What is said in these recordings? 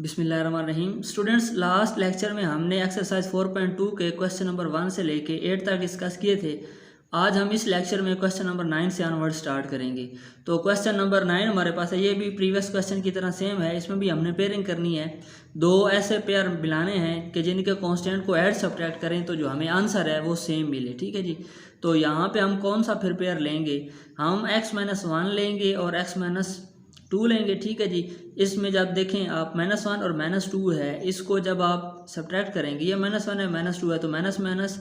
बिस्मिल्लाहिर्रहमानिर्रहीम। Students, last lecture में हमने एक्सरसाइज 4.2 के क्वेश्चन नंबर 1 से लेके 8 तक डिस्कस किए थे। आज हम इस लेक्चर में क्वेश्चन नंबर 9 से ऑनवर्ड स्टार्ट करेंगे। तो क्वेश्चन नंबर 9 हमारे पास है, ये भी प्रीवियस क्वेश्चन की तरह सेम है। इसमें भी हमने पेयरिंग करनी है। दो ऐसे पेयर मिलाने हैं कि जिनके कांस्टेंट को ऐड सब्ट्रैक्ट करें तो जो हमें आंसर है वो सेम मिले। ठीक है जी। तो यहाँ पे हम कौन सा फिर पेयर लेंगे? हम x-1 लेंगे और x-2 लेंगे। ठीक है जी। इसमें जब देखें आप -1 और -2 है, इसको जब आप सब्ट्रैक्ट करेंगे, ये -1 है -2 है, तो माइनस माइनस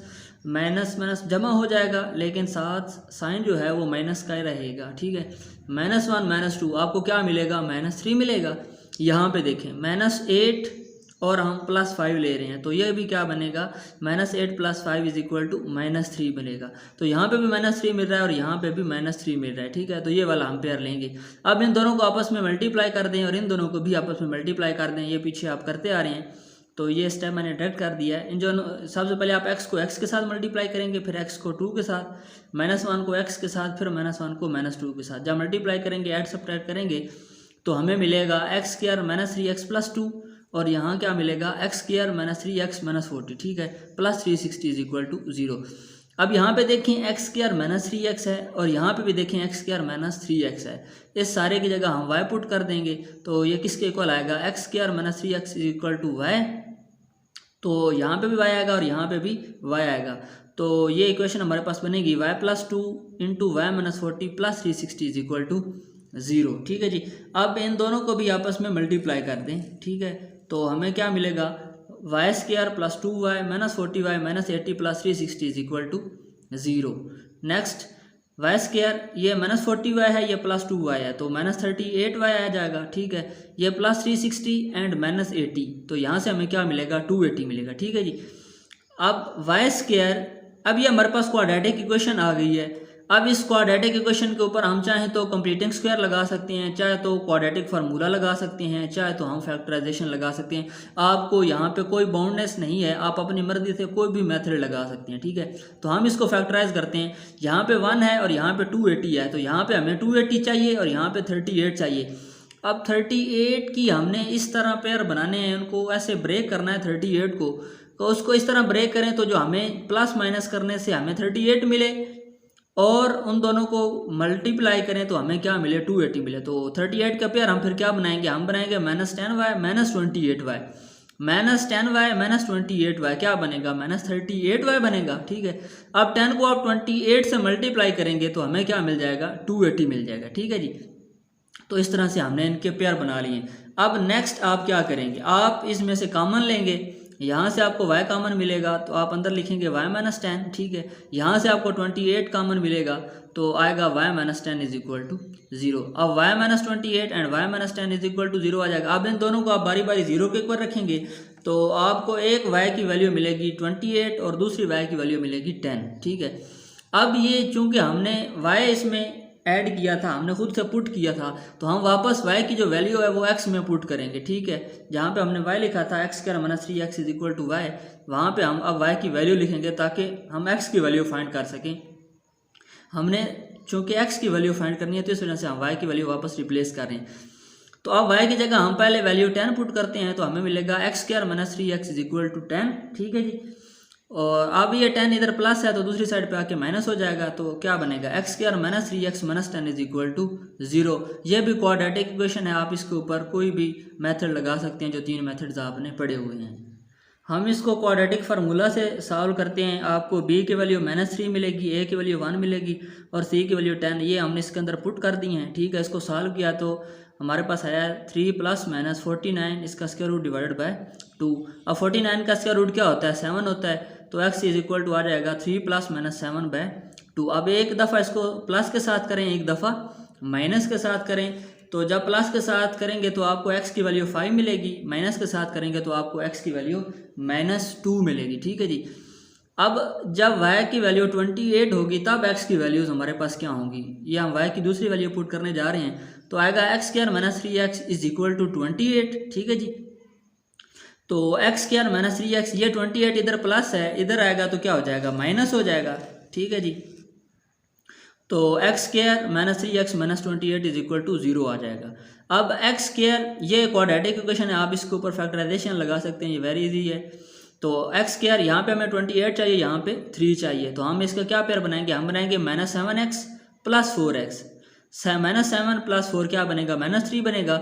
माइनस माइनस जमा हो जाएगा, लेकिन साथ साइन जो है वो माइनस का ही रहेगा। ठीक है। -1 -2 आपको क्या मिलेगा? -3 मिलेगा। यहाँ पे देखें -8 और हम +5 ले रहे हैं, तो ये भी क्या बनेगा? -8 + 5 = -3 बनेगा। तो यहाँ पे भी -3 मिल रहा है और यहाँ पे भी -3 मिल रहा है। ठीक है। तो ये वाला हम पेयर लेंगे। अब इन दोनों को आपस में मल्टीप्लाई कर दें और इन दोनों को भी आपस में मल्टीप्लाई कर दें। ये पीछे आप करते आ रहे हैं, तो ये स्टेप मैंने डायरेक्ट कर दिया है। इन दोनों सबसे पहले आप x को x के साथ मल्टीप्लाई करेंगे, फिर x को 2 के साथ, -1 को x के साथ, फिर -1 को -2 के साथ। जब मल्टीप्लाई करेंगे, ऐड सब्ट्रैक्ट करेंगे, तो हमें मिलेगा x² -3x + 2 और यहाँ क्या मिलेगा? x² -3x -40। ठीक है। +360 = 0। अब यहाँ पे देखें x² -3x है और यहाँ पे भी देखें x² -3x है। इस सारे की जगह हम y पुट कर देंगे, तो ये किसके इक्वल आएगा? x² -3x = y। तो यहाँ पे भी y आएगा और यहाँ पे भी y आएगा। तो ये इक्वेशन हमारे पास बनेगी y + 2 × y - 40 +360 = 0। ठीक है जी। अब इन दोनों को भी आपस में मल्टीप्लाई कर दें। ठीक है। तो हमें क्या मिलेगा? y² + 2y - 40y - 80 +360 = 0। Next y², ये -40y है, ये +2y है, तो -38y आ जाएगा। ठीक है। ये +360 एंड -80, तो यहाँ से हमें क्या मिलेगा? 280 मिलेगा। ठीक है जी। अब y², अब ये हमारे पास क्वाड्रेटिक इक्वेशन आ गई है। अब इस क्वाड्रेटिक इक्वेशन के ऊपर हम चाहें तो कंप्लीटिंग स्क्वायर लगा सकते हैं, चाहे तो क्वाड्रेटिक फार्मूला लगा सकते हैं, चाहे तो हम फैक्टराइजेशन लगा सकते हैं। आपको यहाँ पे कोई बाउंडनेस नहीं है, आप अपनी मर्जी से कोई भी मेथड लगा सकते हैं। ठीक है। तो हम इसको फैक्टराइज करते हैं। यहाँ पे 1 है और यहाँ पे 280 है, तो यहाँ पे हमें 280 चाहिए और यहाँ पे 38 चाहिए। अब 38 की हमने इस तरह पेयर बनाने हैं, उनको ऐसे ब्रेक करना है 38 को। तो उसको इस तरह ब्रेक करें तो जो हमें प्लस माइनस करने से हमें 38 मिले और उन दोनों को मल्टीप्लाई करें तो हमें क्या मिले? 280 मिले। तो 38 का पेयर हम फिर क्या बनाएंगे? हम बनाएंगे -10y - 28y। -10y - 28y क्या बनेगा? -38y बनेगा। ठीक है। अब 10 को आप 28 से मल्टीप्लाई करेंगे तो हमें क्या मिल जाएगा? 280 मिल जाएगा। ठीक है जी। तो इस तरह से हमने इनके पेयर बना लिए। अब नेक्स्ट आप क्या करेंगे? आप इसमें से कॉमन लेंगे। यहाँ से आपको y कॉमन मिलेगा, तो आप अंदर लिखेंगे y - 10। ठीक है। यहाँ से आपको 28 कॉमन मिलेगा, तो आएगा y - 10 = 0। अब y - 28 एंड y - 10 = 0 आ जाएगा। अब इन दोनों को आप बारी बारी 0 के ऊपर रखेंगे, तो आपको एक y की वैल्यू मिलेगी 28 और दूसरी y की वैल्यू मिलेगी 10। ठीक है। अब ये चूंकि हमने y इसमें ऐड किया था, हमने खुद से पुट किया था, तो हम वापस y की जो वैल्यू है वो x में पुट करेंगे। ठीक है। जहाँ पे हमने y लिखा था x² - 3x = y, वहाँ पे हम अब y की वैल्यू लिखेंगे ताकि हम x की वैल्यू फाइंड कर सकें। हमने चूँकि x की वैल्यू फाइंड करनी है, तो इस वजह से हम y की वैल्यू वापस रिप्लेस कर रहे हैं। तो अब y की जगह हम पहले वैल्यू 10 पुट करते हैं, तो हमें मिलेगा x² - 3x = 10। ठीक है जी। और अब ये 10 इधर प्लस है तो दूसरी साइड पे आके माइनस हो जाएगा, तो क्या बनेगा? x² - 3x - 10 = 0। ये भी क्वाड्रेटिक इक्वेशन है, आप इसके ऊपर कोई भी मेथड लगा सकते हैं जो 3 मेथड्स आपने पढ़े हुए हैं। हम इसको क्वाड्रेटिक फार्मूला से सॉल्व करते हैं। आपको b की वैल्यू -3 मिलेगी, a की वैल्यू 1 मिलेगी और c की वैल्यू 10। ये हमने इसके अंदर पुट कर दी हैं। ठीक है। इसको सॉल्व किया तो हमारे पास आया 3 + -49, इसका स्क्वायर रूट डिवाइडेड बाय 2। अब 49 का स्क्वायर रूट क्या होता है? 7 होता है, तो x = आ जाएगा 3 + -7/2। अब एक दफ़ा इसको प्लस के साथ करें, एक दफ़ा माइनस के साथ करें। तो जब प्लस के साथ करेंगे तो आपको x की वैल्यू 5 मिलेगी, माइनस के साथ करेंगे तो आपको x की वैल्यू -2 मिलेगी। ठीक है जी। अब जब y की वैल्यू 28 होगी तब x की वैल्यूज़ हमारे पास क्या होंगी? ये हम y की दूसरी वैल्यू पुट करने जा रहे हैं, तो आएगा x² - 3x = 28। ठीक है जी। तो x² - 3x, ये 28 इधर प्लस है, इधर आएगा तो क्या हो जाएगा? माइनस हो जाएगा। ठीक है जी। तो x square minus 3x minus 28 is equal to 0 आ जाएगा। अब एक्स स्क्वायर ये क्वाड्रेटिक इक्वेशन है, आप इसके ऊपर फैक्टराइजेशन लगा सकते हैं, ये वेरी इजी है। तो एक्स स्क्वायर यहाँ पे हमें 28 चाहिए, यहाँ पे 3 चाहिए, तो हम इसका क्या पेयर बनाएंगे, हम बनाएंगे minus 7x plus 4x। Minus 7 plus 4 क्या बनेगा, माइनस 3 बनेगा,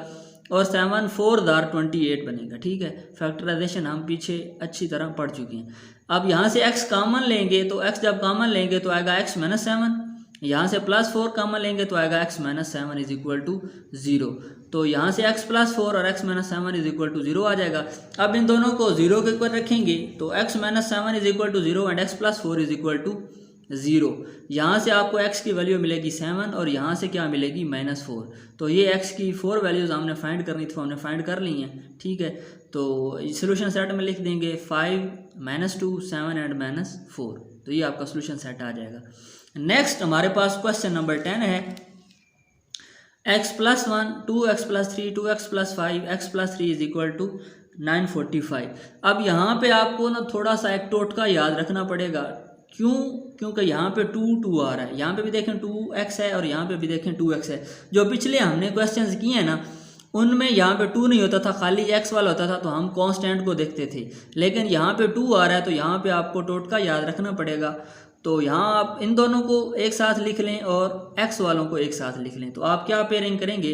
और 7 4 दार 28 बनेगा। ठीक है, फैक्टराइजेशन हम पीछे अच्छी तरह पढ़ चुके हैं। अब यहाँ से x कॉमन लेंगे, तो x जब कॉमन लेंगे तो आएगा x माइनस 7, यहाँ से प्लस 4 कॉमन लेंगे तो आएगा x minus 7 is equal to 0। तो यहाँ से x प्लस 4 और x minus 7 is equal to 0 आ जाएगा। अब इन दोनों को 0 के ऊपर रखेंगे तो x minus 7 is equal to 0 and x plus 4 is equal to 0। यहाँ से आपको x की वैल्यू मिलेगी 7 और यहाँ से क्या मिलेगी -4। तो ये x की 4 वैल्यूज़ हमने फाइंड करनी थी, हमने फाइंड कर ली हैं। ठीक है, तो सोल्यूशन सेट में लिख देंगे 5 -2 7 एंड -4, तो ये आपका सोल्यूशन सेट आ जाएगा। नेक्स्ट हमारे पास क्वेश्चन नंबर 10 है, x plus 1 2x plus 3 2x plus 5 x plus 3 is equal to 945। अब यहाँ पे आपको ना थोड़ा सा एक टोटका याद रखना पड़ेगा। क्यों? क्योंकि यहाँ पे 2 2 आ रहा है, यहाँ पे भी देखें 2x है और यहाँ पे भी देखें 2x है। जो पिछले हमने क्वेश्चंस किए हैं ना, उनमें यहाँ पे 2 नहीं होता था, खाली x वाला होता था, तो हम कांस्टेंट को देखते थे। लेकिन यहाँ पे 2 आ रहा है, तो यहाँ पे आपको टोटका याद रखना पड़ेगा। तो यहाँ आप इन दोनों को एक साथ लिख लें और x वालों को एक साथ लिख लें। तो आप क्या पेयरिंग करेंगे,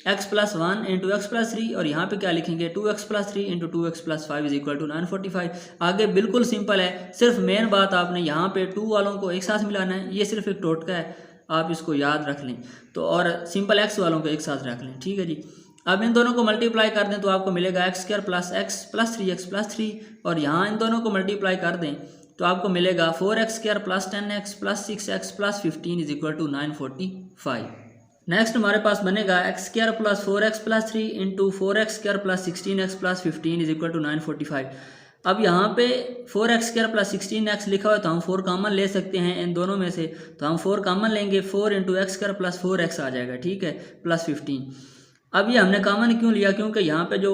x plus 1 into x plus 3, और यहाँ पे क्या लिखेंगे 2x plus 3 into 2x plus 5 is equal to 945। आगे बिल्कुल सिंपल है, सिर्फ मेन बात आपने यहाँ पे 2 वालों को एक साथ मिलाना है, ये सिर्फ एक टोटका है, आप इसको याद रख लें। तो और सिंपल x वालों को एक साथ रख लें। ठीक है जी, अब इन दोनों को मल्टीप्लाई कर दें तो आपको मिलेगा x square plus x plus 3x plus 3, और यहाँ इन दोनों को मल्टीप्लाई कर दें तो आपको मिलेगा 4x square plus 10x plus 6x plus 15 is equal to 945। Next हमारे पास बनेगा x square plus 4x plus 3 into 4x square plus 16x plus 15 is equal to 945। अब यहाँ पे 4x स्क्वायर प्लस 16x लिखा हुआ, तो हम 4 कॉमन ले सकते हैं इन दोनों में से, तो हम 4 कॉमन लेंगे, 4 into x square plus 4x आ जाएगा। ठीक है, प्लस 15। अब ये हमने कॉमन क्यों लिया, क्योंकि यहाँ पे जो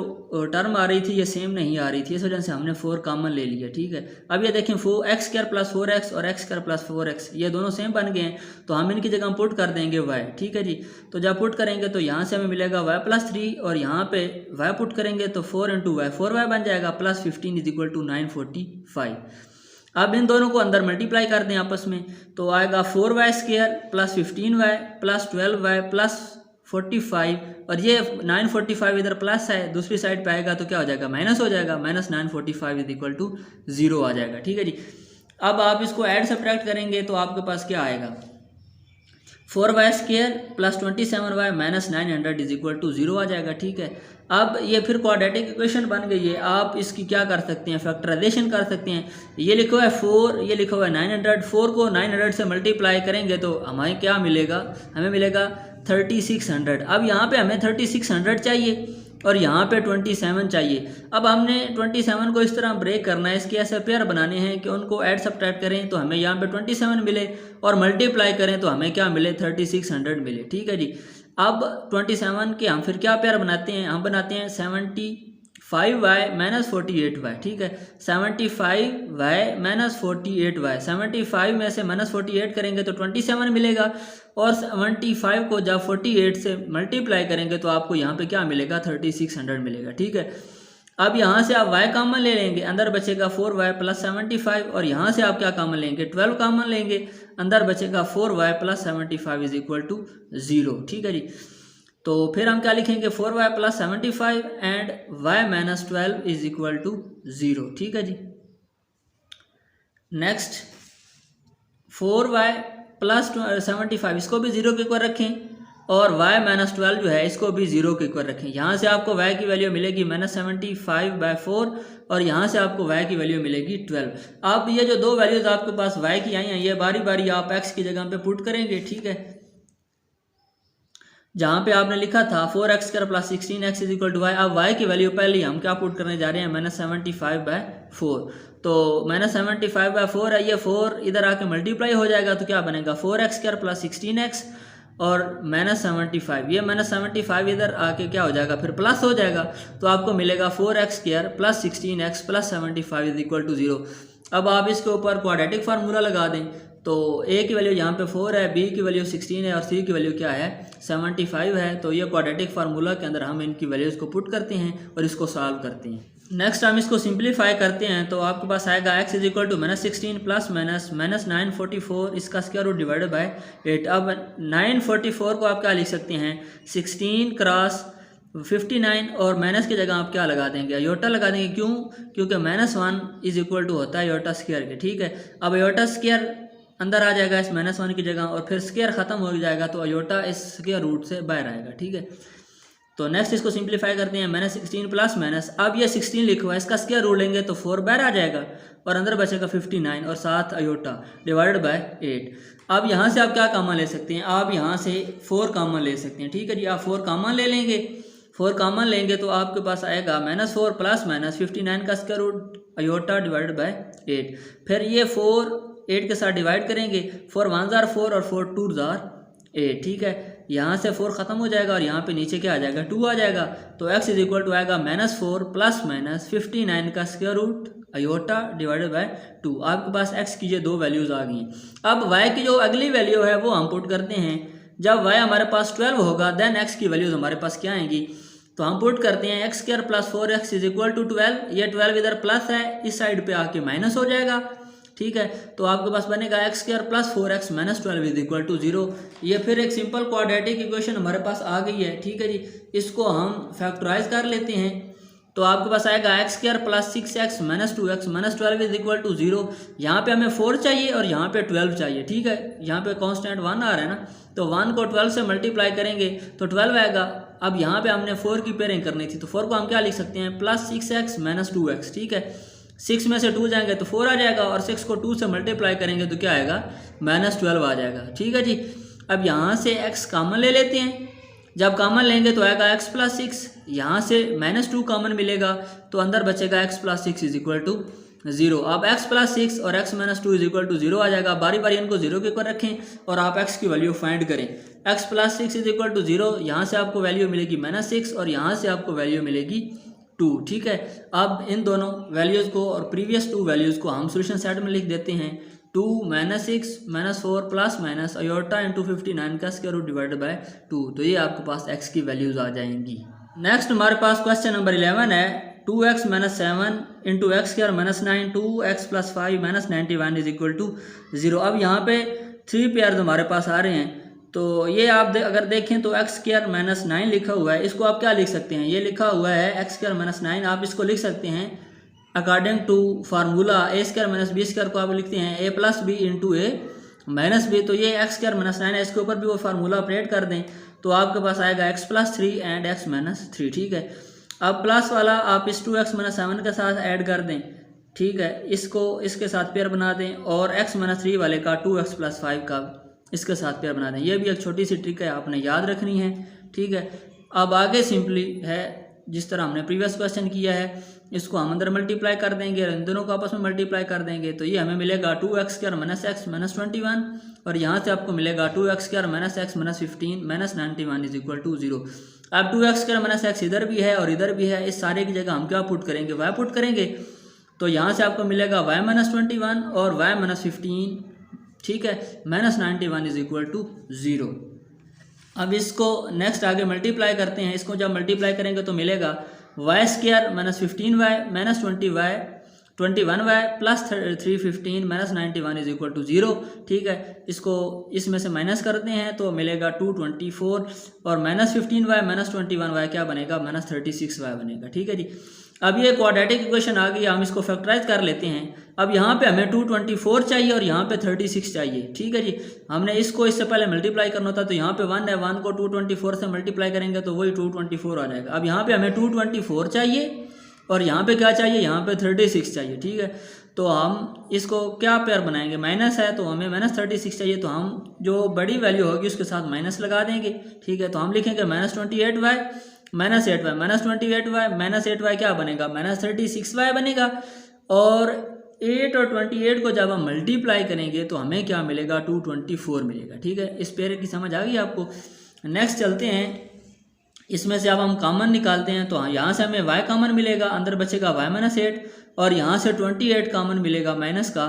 टर्म आ रही थी ये सेम नहीं आ रही थी, इस वजह से हमने 4 कॉमन ले लिया। ठीक है, अब ये देखें 4x स्क्वायर प्लस 4x और x स्क्वायर प्लस 4x ये दोनों सेम बन गए हैं, तो हम इनकी जगह पुट कर देंगे y। ठीक है जी, तो जब पुट करेंगे तो यहाँ से हमें मिलेगा y प्लस 3, और यहाँ पे y पुट करेंगे तो 4 इंटू वाई 4y बन जाएगा, प्लस 15 इज इक्वल टू 945। अब इन दोनों को अंदर मल्टीप्लाई कर दें आपस में, तो आएगा 4y square plus 15y plus 12y plus 45, और ये 945 इधर प्लस है, दूसरी साइड पे आएगा तो क्या हो जाएगा, माइनस हो जाएगा, माइनस 945 इज इक्वल टू 0 आ जाएगा। ठीक है जी, अब आप इसको ऐड सब्ट्रैक्ट करेंगे तो आपके पास क्या आएगा, 4y square plus 27y minus 900 is equal to 0 आ जाएगा। ठीक है, अब ये फिर क्वाड्रेटिक इक्वेशन बन गई है। आप इसकी क्या कर सकते हैं, फैक्टराइजेशन कर सकते हैं। ये लिखा हुआ है 4, ये लिखा हुआ है 900, 4 को 900 से मल्टीप्लाई करेंगे तो हमें क्या मिलेगा, हमें मिलेगा 3600। अब यहाँ पे हमें 3600 चाहिए और यहाँ पे 27 चाहिए। अब हमने 27 को इस तरह ब्रेक करना है, इसके ऐसे पेयर बनाने हैं कि उनको ऐड सब्ट्रैक्ट करें तो हमें यहाँ पे 27 मिले, और मल्टीप्लाई करें तो हमें क्या मिले, 3600 मिले। ठीक है जी, अब 27 के हम फिर क्या पेयर बनाते हैं, हम बनाते हैं 75y माइनस 48y। ठीक है, 75y माइनस 48y, 75 में से माइनस 48 करेंगे तो 27 मिलेगा, और 75 को जब 48 से मल्टीप्लाई करेंगे तो आपको यहाँ पे क्या मिलेगा, 3600 मिलेगा। ठीक है, अब यहाँ से आप y कॉमन ले लेंगे, अंदर बचेगा 4y प्लस 75, और यहाँ से आप क्या कॉमन लेंगे, 12 कॉमन लेंगे, अंदर बचेगा 4y plus 75 is equal to 0। ठीक है जी, तो फिर हम क्या लिखेंगे, 4y plus 75 and y minus 12 is equal to 0। ठीक है जी, नेक्स्ट 4y प्लस 75 इसको भी 0 के इक्वल रखें, और y माइनस 12 जो है इसको भी 0 के इक्वल रखें। यहाँ से आपको y की वैल्यू मिलेगी माइनस 75/4, और यहाँ से आपको y की वैल्यू मिलेगी 12। अब ये जो दो वैल्यूज आपके पास y की आई हैं, ये बारी बारी आप x की जगह पे पुट करेंगे। ठीक है, जहाँ पे आपने लिखा था 4x square plus 16x is equal to y, अब y की वैल्यू पहले हम क्या पुट करने जा रहे हैं, माइनस 75/4। तो माइनस 75/4 है, ये 4 इधर आके मल्टीप्लाई हो जाएगा तो क्या बनेगा, 4x स्क्वायर प्लस 16x और माइनस 75, ये माइनस 75 इधर आके क्या हो जाएगा, फिर प्लस हो जाएगा, तो आपको मिलेगा 4x square plus 16x plus 75 is equal to 0। अब आप इसके ऊपर क्वाड्रेटिक फार्मूला लगा दें, तो ए की वैल्यू यहाँ पे 4 है, बी की वैल्यू 16 है और सी की वैल्यू क्या है 75 है। तो ये क्वाड्रेटिक फार्मूला के अंदर हम इनकी वैल्यूज़ को पुट करते हैं और इसको सॉल्व करते हैं। नेक्स्ट हम इसको सिंप्लीफाई करते हैं तो आपके पास आएगा x is equal to -16 plus minus 944 इसका स्क्वायर रूट डिवाइडेड बाय 8। अब 944 को आप क्या लिख सकते हैं 16 क्रॉस 59 और माइनस की जगह आप क्या लगा देंगे अयोटा लगा देंगे। क्यों? क्योंकि -1 इज इक्वल टू होता है अयोटा स्क्वायर के। ठीक है, अब अयोटा स्क्वायर अंदर आ जाएगा इस -1 की जगह और फिर स्क्वायर ख़त्म हो जाएगा तो अयोटा इस स्क्वायर रूट से बाहर आएगा। ठीक है, तो नेक्स्ट इसको सिंप्लीफाई करते हैं -16 प्लस माइनस, अब ये 16 लिखा हुआ है इसका स्क्वायर रूट लेंगे तो 4 बाहर आ जाएगा और अंदर बचेगा 59 और 7 अयोटा डिवाइडेड बाय 8। अब यहाँ से आप क्या कॉमन ले सकते हैं, आप यहाँ से 4 कॉमन ले सकते हैं। ठीक है जी, आप 4 कॉमन ले लेंगे, 4 कॉमन लेंगे तो आपके पास आएगा -4 प्लस माइनस 59 का square root iota divided by 8। फिर ये 4 8 के साथ डिवाइड करेंगे, 4 1 जार 4 और 4 2 जार 8। ठीक है, यहाँ से 4 ख़त्म हो जाएगा और यहाँ पे नीचे क्या आ जाएगा 2 आ जाएगा। तो x इज इक्वल टू आएगा -4 प्लस माइनस 59 का square root iota divided by 2। आपके पास x की ये 2 वैल्यूज़ आ गई हैं। अब y की जो अगली वैल्यू है वो हम पुट करते हैं। जब y हमारे पास 12 होगा देन x की वैल्यूज़ हमारे पास क्या आएंगी, तो हम पुट करते हैं x square plus 4x is equal to 12। ये 12 इधर प्लस है, इस साइड पे आके माइनस हो जाएगा। ठीक है, तो आपके पास बनेगा x square plus 4x minus 12 is equal to 0। ये फिर एक सिंपल क्वाड्रेटिक इक्वेशन हमारे पास आ गई है। ठीक है जी, इसको हम फैक्टराइज कर लेते हैं तो आपके पास आएगा x square plus 6x minus 2x minus 12 is equal to 0। यहाँ पे हमें 4 चाहिए और यहाँ पे 12 चाहिए। ठीक है, यहाँ पे कांस्टेंट 1 आ रहा है ना, तो 1 को 12 से मल्टीप्लाई करेंगे तो 12 आएगा। अब यहाँ पे हमने 4 की पेयरिंग करनी थी तो 4 को हम क्या लिख सकते हैं प्लस 6x माइनस 2x। ठीक है, 6 में से 2 जाएंगे तो 4 आ जाएगा और 6 को 2 से मल्टीप्लाई करेंगे तो क्या आएगा -12 आ जाएगा। ठीक है जी, अब यहाँ से x कॉमन ले लेते हैं, जब कॉमन लेंगे तो आएगा x प्लस 6, यहाँ से -2 कॉमन मिलेगा तो अंदर बचेगा x plus 6 is equal to 0। अब x प्लस 6 और x minus 2 is equal to 0 आ जाएगा। बारी बारी इनको 0 के ऊपर रखें और आप x की वैल्यू फाइंड करें। x plus 6 is equal to 0, यहाँ से आपको वैल्यू मिलेगी -6 और यहाँ से आपको वैल्यू मिलेगी 2। ठीक है, अब इन दोनों वैल्यूज़ को और प्रीवियस 2 वैल्यूज़ को हम सोल्यूशन सेट में लिख देते हैं। 2 -6 -4 प्लस माइनस अयोटा इंटू 59 का स्क्वायर रूट डिवाइडेड बाय 2। तो ये आपके पास x की वैल्यूज़ आ जाएंगी। नेक्स्ट हमारे पास क्वेश्चन नंबर 11 है 2x minus 7 into x square minus 9 2x plus 5 minus 91 is equal to 0। अब यहाँ पे 3 पेयर्स हमारे पास आ रहे हैं तो ये आप अगर देखें तो एक्स स्क्वायर माइनस 9 लिखा हुआ है, इसको आप क्या लिख सकते हैं, ये लिखा हुआ है एक्स स्क्वायर माइनस 9, आप इसको लिख सकते हैं according to formula a square minus b square को आप लिखते हैं a plus b into a minus b. तो ये एक्स स्क्वायर माइनस 9 है, इसके ऊपर भी वो फार्मूला अपडेट कर दें तो आपके पास आएगा x plus 3 and x minus 3। ठीक है, अब प्लस वाला आप इस 2x माइनस 7 के साथ ऐड कर दें। ठीक है, इसको इसके साथ पेयर बना दें और x माइनस 3 वाले का 2x प्लस 5 का इसके साथ पेयर बना दें। ये भी एक छोटी सी ट्रिक है, आपने याद रखनी है। ठीक है, अब आगे सिंपली है जिस तरह हमने प्रीवियस क्वेश्चन किया है, इसको हम अंदर मल्टीप्लाई कर देंगे और इन दोनों को आपस में मल्टीप्लाई कर देंगे तो ये हमें मिलेगा 2x square minus x minus 21 और यहाँ से आपको मिलेगा 2x square minus x minus 15 minus 91 is equal to 0। अब 2x स्क्वायर माइनस x इधर भी है और इधर भी है, इस सारे की जगह हम क्या पुट करेंगे y पुट करेंगे तो यहाँ से आपको मिलेगा y माइनस 21 और y माइनस 15। ठीक है, माइनस 91 इज इक्वल टू 0। अब इसको नेक्स्ट आगे मल्टीप्लाई करते हैं, इसको जब मल्टीप्लाई करेंगे तो मिलेगा y square minus 15y minus 21y plus 315 minus 91 is equal to 0। ठीक है, इसको इसमें से माइनस करते हैं तो मिलेगा 224 और माइनस 15y माइनस 21y क्या बनेगा माइनस 36y बनेगा। ठीक है जी, अब ये क्वाड्रेटिक इक्वेशन आ गई, हम इसको फैक्टराइज कर लेते हैं। अब यहाँ पे हमें 224 चाहिए और यहाँ पे 36 चाहिए। ठीक है जी, हमने इसको इससे पहले मल्टीप्लाई करना था तो यहाँ पे 1 है, 1 को 224 से मल्टीप्लाई करेंगे तो वही 224 आ जाएगा। अब यहाँ पे हमें 224 चाहिए और यहाँ पे क्या चाहिए, यहाँ पे 36 चाहिए। ठीक है, तो हम इसको क्या पेयर बनाएंगे, माइनस है तो हमें माइनस 36 चाहिए तो हम जो बड़ी वैल्यू होगी उसके साथ माइनस लगा देंगे। ठीक है, तो हम लिखेंगे minus 28y minus 8y minus 28y minus 8y क्या बनेगा माइनस 36y बनेगा और 8 और 28 को जब हम मल्टीप्लाई करेंगे तो हमें क्या मिलेगा 224 मिलेगा। ठीक है, इस पेयर की समझ आ गई आपको। नेक्स्ट चलते हैं, इसमें से अब हम कॉमन निकालते हैं तो यहाँ से हमें y कॉमन मिलेगा, अंदर बचेगा y माइनस 8 और यहाँ से 28 कॉमन मिलेगा माइनस का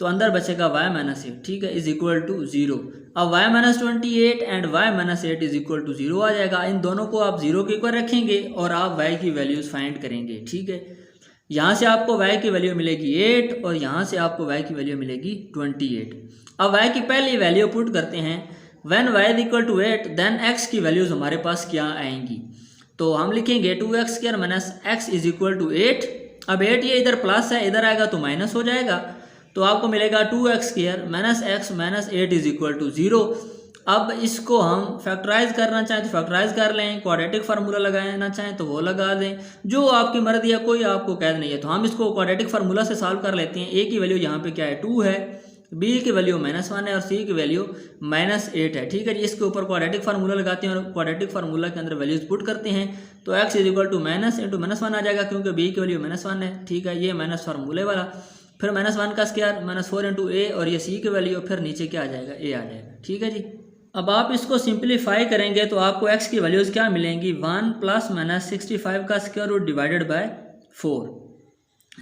तो अंदर बचेगा y माइनस 8, ठीक है, इज इक्वल टू 0। अब y minus 28 and y minus 8 is equal to 0 आ जाएगा। इन दोनों को आप 0 के इक्वल रखेंगे और आप y की वैल्यूज़ फाइंड करेंगे, ठीक है। यहाँ से आपको y की वैल्यू मिलेगी 8 और यहाँ से आपको y की वैल्यू मिलेगी 28। अब y की पहली वैल्यू पुट करते हैं। When y is equal to 8 then x की वैल्यूज़ हमारे पास क्या आएंगी, तो हम लिखेंगे 2x square minus x is equal to 8। अब 8 ये इधर प्लस है, इधर आएगा तो माइनस हो जाएगा, तो आपको मिलेगा 2x square minus x minus 8 is equal to 0। अब इसको हम फैक्टराइज करना चाहें तो फैक्टराइज कर लें, क्वाड्रेटिक फार्मूला लगाना चाहें तो वो लगा दें, जो आपकी मर्जी है, कोई आपको कैद नहीं है। तो हम इसको क्वाड्रेटिक फार्मूला से सॉल्व कर लेते हैं। a की वैल्यू यहाँ पे क्या है 2 है, b की वैल्यू -1 है और c की वैल्यू -8 है, ठीक है जी। इसके ऊपर क्वाड्रेटिक फार्मूला लगाते हैं और क्वाड्रेटिक फार्मूला के अंदर वैल्यूज पुट करते हैं, तो x is equal to minus into -1 आ जाएगा, क्योंकि b की वैल्यू -1 है, ठीक है, ये माइनस फार्मूले वाला। फिर -1 का स्क्वायर -4 इंटू a और ये c की वैल्यू, फिर नीचे क्या आ जाएगा a आ जाएगा, ठीक है जी। अब आप इसको सिंप्लीफाई करेंगे तो आपको x की वैल्यूज़ क्या मिलेंगी 1 प्लस माइनस 65 का square root divided by 4।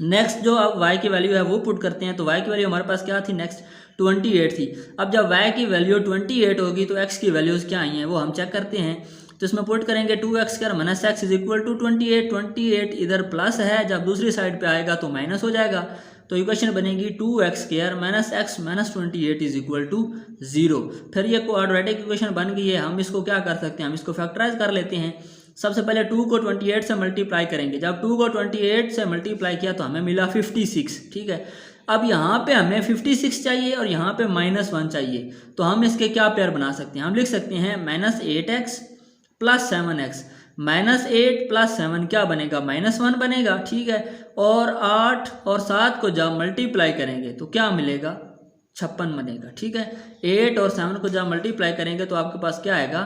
Next जो अब y की वैल्यू है वो पुट करते हैं, तो y की वैल्यू हमारे पास क्या थी नेक्स्ट 28 थी। अब जब y की वैल्यू 28 होगी तो x की वैल्यूज़ क्या आई हैं वो हम चेक करते हैं। तो इसमें पुट करेंगे 2x square minus x is equal to 28 इधर प्लस है, जब दूसरी साइड पे आएगा तो माइनस हो जाएगा, तो इक्वेशन बनेगी 2x square minus x minus 28 is equal to 0। फिर ये क्वाड्रेटिक इक्वेशन बन गई है। हम इसको क्या कर सकते हैं, हम इसको फैक्टराइज कर लेते हैं। सबसे पहले 2 को 28 से मल्टीप्लाई करेंगे, जब 2 को 28 से मल्टीप्लाई किया तो हमें मिला 56, ठीक है। अब यहाँ पे हमें 56 चाहिए और यहाँ पे -1 चाहिए, तो हम इसके क्या पेयर बना सकते हैं, हम लिख सकते हैं -8x प्लस 7x। -8 प्लस 7 क्या बनेगा -1 बनेगा, ठीक है। और 8 और 7 को जब मल्टीप्लाई करेंगे तो क्या मिलेगा 56 बनेगा, ठीक है। 8 और 7 को जब मल्टीप्लाई करेंगे तो आपके पास क्या आएगा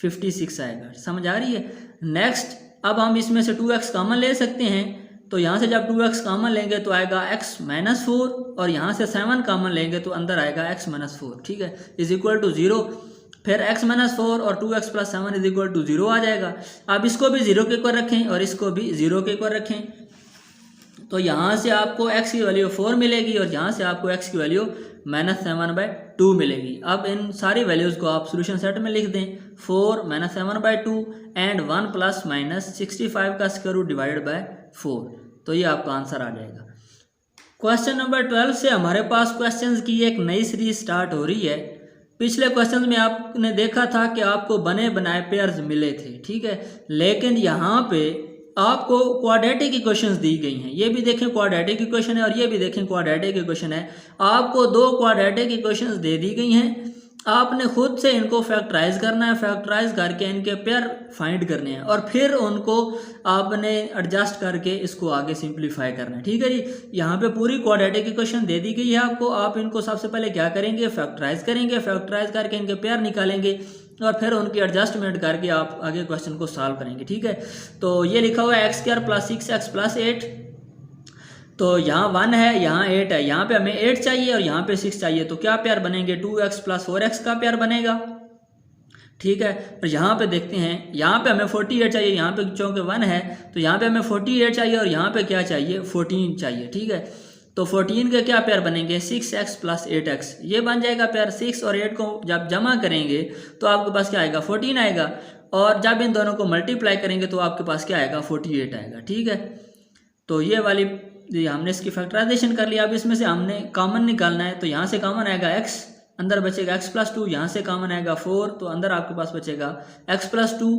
56 आएगा, समझ आ रही है। नेक्स्ट अब हम इसमें से 2x कॉमन ले सकते हैं, तो यहाँ से जब 2x कॉमन लेंगे तो आएगा x माइनस 4 और यहाँ से 7 कॉमन लेंगे तो अंदर आएगा x माइनस 4, ठीक है, इज इक्वल टू 0। फिर x माइनस 4 और 2x plus 7 is equal to 0 आ जाएगा। अब इसको भी 0 के इक्वल रखें और इसको भी 0 के इक्वल रखें, तो यहाँ से आपको x की वैल्यू 4 मिलेगी और यहाँ से आपको x की वैल्यू -7/2 मिलेगी। अब इन सारी वैल्यूज़ को आप सोल्यूशन सेट में लिख दें, 4 -7/2 एंड 1 प्लस माइनस 65 का स्क्वायर रूट डिवाइडेड बाय 4, तो ये आपका आंसर आ जाएगा। क्वेश्चन नंबर 12 से हमारे पास क्वेश्चंस की एक नई सीरीज स्टार्ट हो रही है। पिछले क्वेश्चन में आपने देखा था कि आपको बने बनाए पेयर्स मिले थे, ठीक है, लेकिन यहाँ पे आपको क्वाड्रेटिक इक्वेशंस दी गई हैं। ये भी देखें क्वाड्रेटिक इक्वेशन है और ये भी देखें क्वाड्रेटिक इक्वेशन है। आपको 2 क्वाड्रेटिक इक्वेशंस दे दी गई हैं, आपने खुद से इनको फैक्टराइज करना है, फैक्टराइज करके इनके पेयर फाइंड करने हैं और फिर उनको आपने एडजस्ट करके इसको आगे सिंप्लीफाई करना है, ठीक है जी। यहाँ पे पूरी क्वाड्रेटिक इक्वेशन दे दी गई है आपको। आप इनको सबसे पहले क्या करेंगे फैक्टराइज करेंगे, फैक्टराइज करके इनके पेयर निकालेंगे और फिर उनकी एडजस्टमेंट करके आप आगे क्वेश्चन को सॉल्व करेंगे, ठीक है। तो ये लिखा हुआ है x² + 6x + 8, तो यहाँ 1 है, यहाँ 8 है, यहाँ पे हमें 8 चाहिए और यहाँ पे 6 चाहिए, तो क्या पेयर बनेंगे 2x + 4x का पेयर बनेगा, ठीक है। और यहाँ पे देखते हैं, यहाँ पे हमें 48 चाहिए, यहाँ पे चूँकि 1 है तो यहाँ पे हमें 48 चाहिए और यहाँ पे क्या चाहिए 14 चाहिए, ठीक है। तो 14 के क्या पेयर बनेंगे 6x + 8x, ये बन जाएगा पेयर। 6 और 8 को जब जमा करेंगे तो आपके पास क्या आएगा 14 आएगा और जब इन दोनों को मल्टीप्लाई करेंगे तो आपके पास क्या आएगा 48 आएगा, ठीक है। तो ये वाली हमने इसकी फैक्टराइजेशन कर लिया। अब इसमें से हमने कॉमन निकालना है, तो यहाँ से कॉमन आएगा x, अंदर बचेगा x + 2, यहाँ से कॉमन आएगा 4, तो अंदर आपके पास बचेगा x + 2,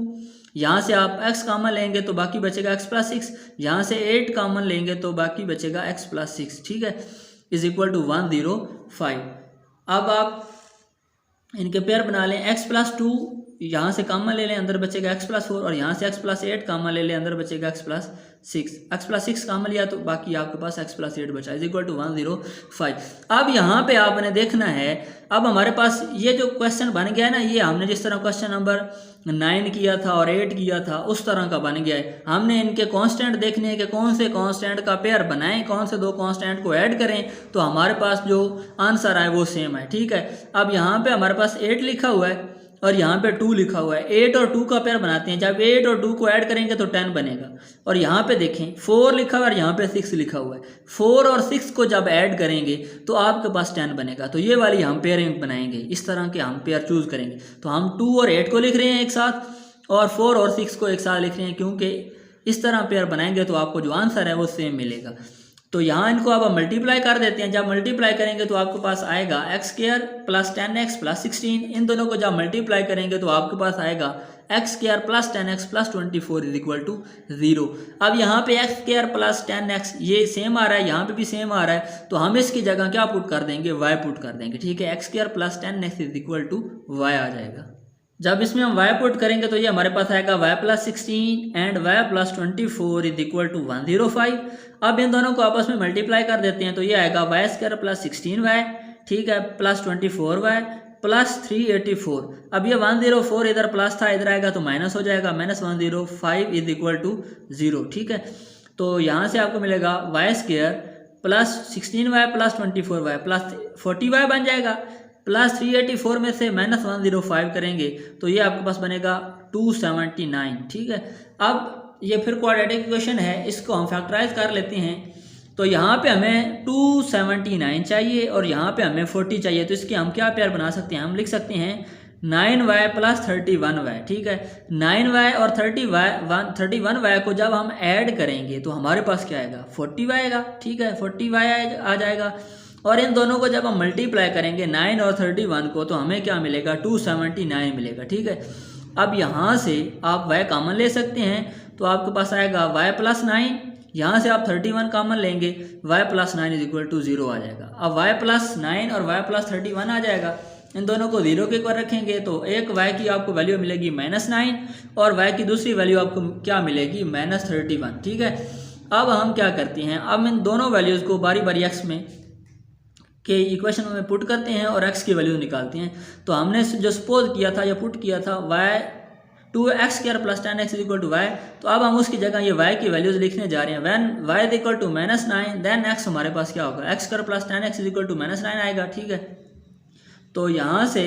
यहाँ से आप x कॉमन लेंगे तो बाकी बचेगा x + 6, यहाँ से 8 कॉमन लेंगे तो बाकी बचेगा x + 6, ठीक है, इज इक्वल टू 105। अब आप इनके पेयर बना लें, x + 2 यहाँ से कॉमन ले लें, अंदर बचेगा x + 4 और यहाँ से x + 8 कॉमन ले लें, अंदर बचेगा x + 6, x + 6 कॉमन लिया तो बाकी आपके पास x + 8 बचा, इज इक्वल टू 105। अब यहाँ पे आपने देखना है, अब हमारे पास ये जो क्वेश्चन बन गया है ना, ये हमने जिस तरह क्वेश्चन नंबर 9 किया था और 8 किया था उस तरह का बन गया है। हमने इनके कांस्टेंट देखने हैं कि कौन से कांस्टेंट का पेयर बनाएं, कौन से 2 कांस्टेंट को ऐड करें, तो हमारे पास जो आंसर आए वो सेम है, ठीक है। अब यहाँ पे हमारे पास 8 लिखा हुआ है और यहाँ पे 2 लिखा हुआ है। 8 और 2 का पेयर बनाते हैं, जब 8 और 2 को ऐड करेंगे तो 10 बनेगा। और यहाँ पे देखें 4 लिखा हुआ है और यहाँ पे 6 लिखा हुआ है। 4 और 6 को जब ऐड करेंगे तो आपके पास 10 बनेगा। तो ये वाली हम पेयरिंग बनाएंगे, इस तरह के हम पेयर चूज करेंगे। तो हम 2 और 8 को लिख रहे हैं एक साथ, और 4 और 6 को एक साथ लिख रहे हैं, क्योंकि इस तरह पेयर बनाएंगे तो आपको जो आंसर है वो सेम मिलेगा। तो यहाँ इनको अब हम मल्टीप्लाई कर देते हैं। जब मल्टीप्लाई करेंगे तो आपके पास आएगा x² प्लस 10x प्लस 16। इन दोनों को जब मल्टीप्लाई करेंगे तो आपके पास आएगा x² plus 10x plus 24 is equal to 0। अब यहाँ पे x² प्लस 10x ये सेम आ रहा है, यहाँ पे भी सेम आ रहा है, तो हम इसकी जगह क्या पुट कर देंगे, y पुट कर देंगे। ठीक है, x² plus 10x is equal to y आ जाएगा। जब इसमें हम y पुट करेंगे तो ये हमारे पास आएगा y plus 16 and y plus 24 is equal to 105। अब इन दोनों को आपस में मल्टीप्लाई कर देते हैं तो ये आएगा y² प्लस 16y, ठीक है, प्लस 24y प्लस 384। अब ये 104 इधर प्लस था, इधर आएगा तो माइनस हो जाएगा, माइनस 105 इज इक्वल टू 0। ठीक है, तो यहाँ से आपको मिलेगा y² plus 16y plus 24y plus 40y बन जाएगा, प्लस 384 में से माइनस 105 करेंगे तो ये आपके पास बनेगा 279। ठीक है, अब ये फिर क्वाड्रेटिक इक्वेशन है, इसको हम फैक्टराइज कर लेते हैं। तो यहाँ पे हमें 279 चाहिए और यहाँ पे हमें 40 चाहिए, तो इसके हम क्या पेयर बना सकते हैं, हम लिख सकते हैं 9y प्लस 31y। ठीक है, 9y और 31y को जब हम ऐड करेंगे तो हमारे पास क्या आएगा, 40y आएगा। ठीक है, 40y आ जाएगा। और इन दोनों को जब हम मल्टीप्लाई करेंगे 9 और 31 को तो हमें क्या मिलेगा, 279 मिलेगा। ठीक है, अब यहाँ से आप y कॉमन ले सकते हैं तो आपके पास आएगा y प्लस 9, यहाँ से आप 31 कॉमन लेंगे, y plus 9 is equal to 0 आ जाएगा। अब y प्लस 9 और y प्लस 31 आ जाएगा, इन दोनों को 0 के ऊपर रखेंगे तो एक y की आपको वैल्यू मिलेगी -9 और y की दूसरी वैल्यू आपको क्या मिलेगी, -31। ठीक है, अब हम क्या करते हैं, अब इन दोनों वैल्यूज़ को बारी बारी x में के इक्वेशन में पुट करते हैं और x की वैल्यू निकालते हैं। तो हमने जो सपोज किया था या पुट किया था y 2x² plus 10x is equal to y, तो अब हम उसकी जगह ये y की वैल्यूज लिखने जा रहे हैं। When y is equal to -9 then x हमारे पास क्या होगा, x² plus 10x is equal to -9 आएगा। ठीक है, तो यहाँ से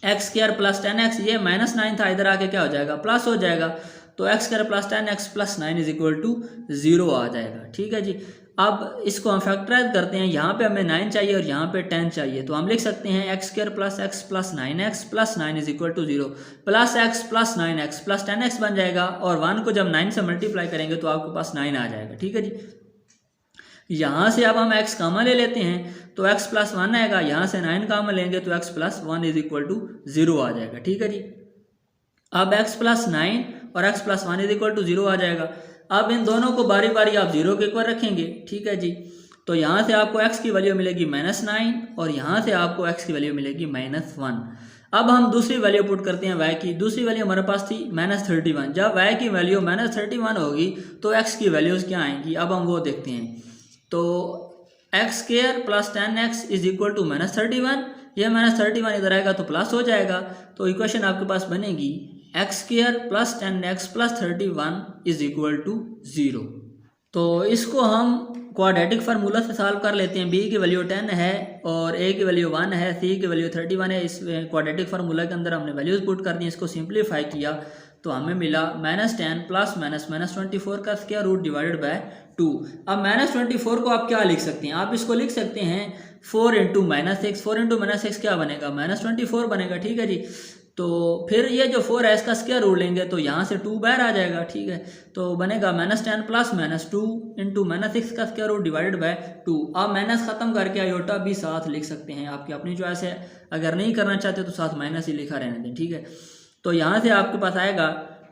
x² प्लस 10x ये -9 था, इधर आके क्या हो जाएगा, प्लस हो जाएगा, तो x² plus 10x plus 9 is equal to 0 आ जाएगा। ठीक है जी, अब इसको हम फैक्टराइज करते हैं। यहाँ पे हमें 9 चाहिए और यहाँ पे 10 चाहिए, तो हम लिख सकते हैं x² plus x plus 9x plus 9 is equal to 0 plus x plus 9x plus 10x बन जाएगा, और 1 को जब 9 से मल्टीप्लाई करेंगे तो आपके पास 9 आ जाएगा। ठीक है जी, यहाँ से अब हम x कॉमन ले लेते हैं तो x प्लस 1 आएगा, यहाँ से 9 कॉमन लेंगे तो x plus 1 is equal to 0 आ जाएगा। ठीक है जी, अब x प्लस 9 और x plus 1 is equal to 0 आ जाएगा। अब इन दोनों को बारी बारी आप 0 के ऊपर रखेंगे। ठीक है जी, तो यहाँ से आपको x की वैल्यू मिलेगी -9 और यहाँ से आपको x की वैल्यू मिलेगी -1। अब हम दूसरी वैल्यू पुट करते हैं y की। दूसरी वैल्यू हमारे पास थी -31। जब y की वैल्यू -31 होगी तो x की वैल्यूज़ क्या आएंगी, अब हम वो देखते हैं। तो x² plus 10x is equal to -31, यह -31 इधर आएगा तो प्लस हो जाएगा, तो इक्वेशन आपके पास बनेगी x² plus 10x plus 31 is equal to 0। तो इसको हम क्वाड्रेटिक फार्मूला से सॉल्व कर लेते हैं। b की वैल्यू 10 है और a की वैल्यू 1 है, c की वैल्यू 31 है। इस क्वाड्रेटिक फार्मूला के अंदर हमने वैल्यूज पुट कर दी, इसको सिंप्लीफाई किया तो हमें मिला -10 प्लस -24 का स्क्वायर रूट डिवाइडेड बाय 2। अब -24 को आप क्या लिख सकते हैं, आप इसको लिख सकते हैं 4 इंटू -6। 4 इंटू -6 क्या बनेगा, -24 बनेगा। ठीक है जी, तो फिर ये जो 4 है इसका स्क्वायर रूट लेंगे तो यहाँ से 2 बाहर आ जाएगा। ठीक है, तो बनेगा -10 प्लस -2 इंटू -6 का स्क्वायर रूट डिवाइडेड बाय 2। आप माइनस खत्म करके आयोटा भी साथ लिख सकते हैं, आपकी अपनी चॉइस है। अगर नहीं करना चाहते तो साथ माइनस ही लिखा रहने दें। ठीक है, तो यहाँ से आपके पास आएगा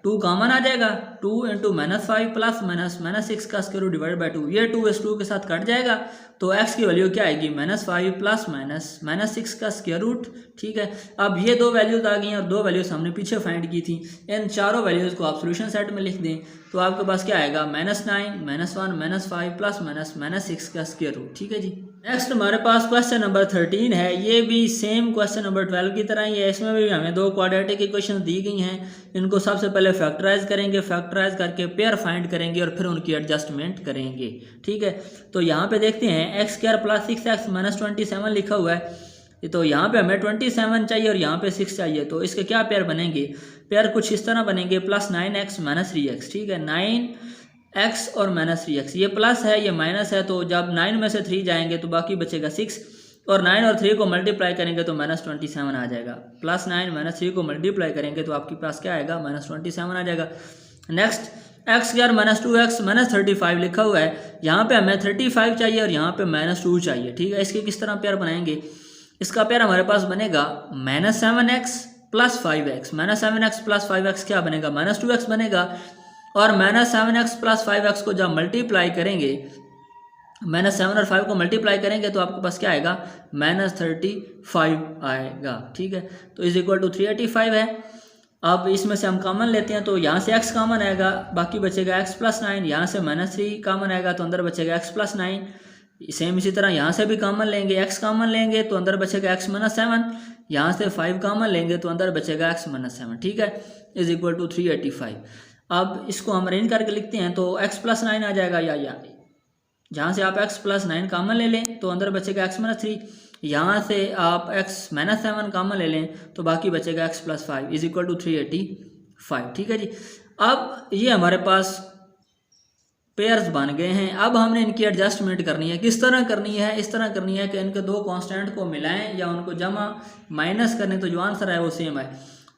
2 कॉमन आ जाएगा, 2 इंटू -5 प्लस -6 का स्क्वायर रूट डिवाइड बाय 2। ये 2 इस 2 के साथ कट जाएगा तो x की वैल्यू क्या आएगी, -5 प्लस -6 का स्क्वायर रूट। ठीक है, अब ये दो वैल्यूज आ गई हैं और दो वैल्यूज हमने पीछे फाइंड की थी। इन चारों वैल्यूज को आप सोल्यूशन सेट में लिख दें तो आपके पास क्या आएगा, -9 -1 -5 प्लस -6 का स्क्वायर रूट। ठीक है जी, नेक्स्ट हमारे पास क्वेश्चन नंबर 13 है। ये भी सेम क्वेश्चन नंबर 12 की तरह ही है। इसमें भी हमें दो क्वाड्रेटिक इक्वेशन दी गई हैं, इनको सबसे पहले फैक्टराइज करेंगे, फैक्टराइज करके पेयर फाइंड करेंगे और फिर उनकी एडजस्टमेंट करेंगे। ठीक है, तो यहाँ पे देखते हैं x² प्लस 6x -27 लिखा हुआ है। तो यहाँ पे हमें 27 चाहिए और यहाँ पे 6 चाहिए, तो इसके क्या पेयर बनेंगे? पेयर कुछ इस तरह बनेंगे, +9x - 3x, ठीक है। 9x और -3x, ये प्लस है ये माइनस है, तो जब 9 में से 3 जाएंगे तो बाकी बचेगा 6, और 9 और 3 को मल्टीप्लाई करेंगे तो -27 आ जाएगा। +9 - 3 को मल्टीप्लाई करेंगे तो आपके पास क्या आएगा? -27 आ जाएगा। नेक्स्ट x स्क्वायर -2x -35 लिखा हुआ है, यहाँ पे हमें 35 चाहिए और यहाँ पे -2 चाहिए, ठीक है। इसके किस तरह पेयर बनाएंगे? इसका पेयर हमारे पास बनेगा -7x + 5x, -7x + 5x क्या बनेगा? -2x बनेगा, और -7x + 5x को जब मल्टीप्लाई करेंगे, -7 और 5 को मल्टीप्लाई करेंगे तो आपके पास क्या आएगा? -35 आएगा, ठीक है। तो = 385 है। अब इसमें से हम कॉमन लेते हैं, तो यहाँ से x कॉमन आएगा, बाकी बचेगा x + 9, यहाँ से -3 कॉमन आएगा तो अंदर बचेगा x + 9। सेम इसी तरह यहाँ से भी कॉमन लेंगे, x कॉमन लेंगे तो अंदर बचेगा x - 7, यहाँ से 5 कॉमन लेंगे तो अंदर बचेगा x - 7, ठीक है, = 385। अब इसको हम अरेंज करके लिखते हैं, तो x + 9 आ जाएगा, या जहाँ से आप x + 9 कॉमन ले लें तो अंदर बचेगा x - 3, यहाँ से आप x - 7 कॉमन ले लें तो बाकी बचेगा x + 5 = 385, ठीक है जी। अब ये हमारे पास पेयर्स बन गए हैं। अब हमने इनकी एडजस्टमेंट करनी है। किस तरह करनी है? इस तरह करनी है कि इनके दो कांस्टेंट को मिलाएं या उनको जमा माइनस करें तो जो आंसर है वो सेम है।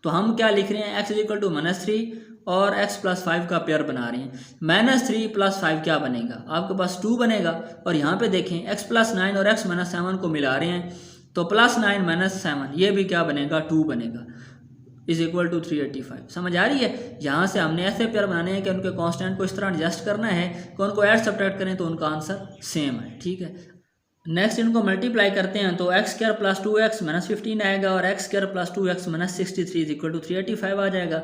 तो हम क्या लिख रहे हैं? x = -3 और x + 5 का पेयर बना रहे हैं। -3 + 5 क्या बनेगा? आपके पास 2 बनेगा, और यहाँ पे देखें x + 9 और x - 7 को मिला रहे हैं, तो +9 - 7 ये भी क्या बनेगा? 2 बनेगा, = 385। समझ आ रही है? यहाँ से हमने ऐसे पेयर बनाने हैं कि उनके कांस्टेंट को इस तरह एडजस्ट करना है कि उनको ऐड सब्ट्रैक्ट करें तो उनका आंसर सेम है, ठीक है। नेक्स्ट इनको मल्टीप्लाई करते हैं, तो x² + 2x - 15 आएगा, और x² + 2x - 63 = 385 आ जाएगा।